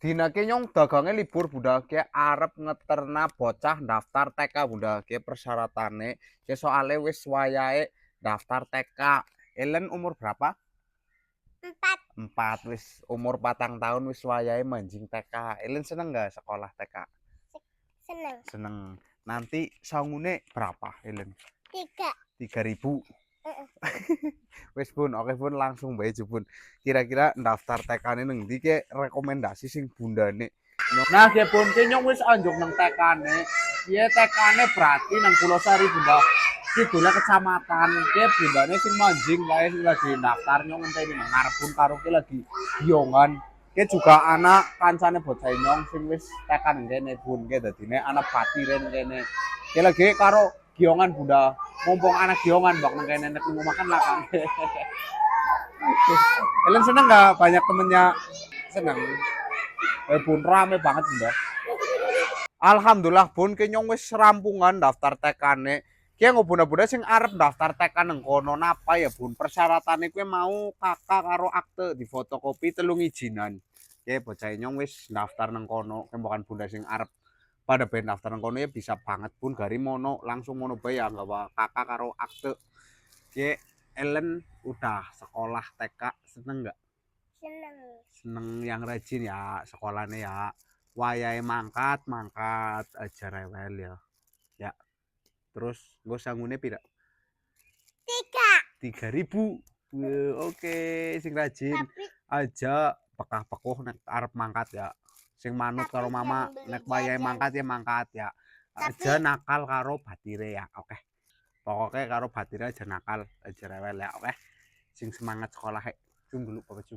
Dina ki nyong dagange libur Bunda, ki arep ngeterna bocah daftar TK Bunda, ki persyaratannya ki soalnya wis wayahe daftar TK. Ellen umur berapa? 4. 4, wis umur 4 tahun wis wayahe manjing TK. Ellen seneng nggak sekolah TK? Seneng. Seneng. Nanti sangune berapa Ellen? 3. 3.000. Heeh. Wis Bun, oke Bun, langsung bae Bun. Kira-kira daftar TK-ne nang ndi ki rekomendasi sing bundane. Nah, ki Bun, ki nyong wis anjuk nang TK-ne. Piye TK-ne berarti nang Pulau Sari Bunda. Kidule kecamatan. Ki bundane sing manjing kae sing lagi daftar nyong ngenteni nang ngarep Bun karo ki lagi giyongan. Ki juga anak kancane bocah nyong sing wis TK nang kene Bun. Ki dadine anak batire nang kene. Ki lagi karo giyongan Bunda. Mumpung anak giongan bak nang kene nek mau makan lah kan. Kalian seneng nggak banyak temennya? Seneng. Bun rame banget Bunda. Alhamdulillah Bun ki nyong wis rampungan daftar TK-ne. Ki ngobuna-buna sing arep daftar TK nang kono napa ya Bun? Persyaratannya kuwi mau kakak karo akte di fotokopi 3 ijinan. Ki bocah nyong wis daftar nang kono, bukan Bunda sing arep pada ben daftar nang kono ya bisa banget Bun gari mono langsung mono bae ya gawa kakak karo akte. Ki Ellen udah sekolah TK seneng nggak? Seneng. Seneng yang rajin ya sekolahnya ya. Wayahe mangkat mangkat aja rewel ya. Ya. Terus gue sangune pira? 3. 3.000. Oke, sing rajin Tapi aja pekah-pekuh nek arep mangkat ya. Sing manut karo mama jangan beli nek wayahe jajan. mangkat ya mangkat ya. Aja Tapi nakal karo batire ya. Oke. Pokoknya karo batire aja nakal aja rewel ya. Oke. Sing semangat sekolah. Cum dulu Papa Cum.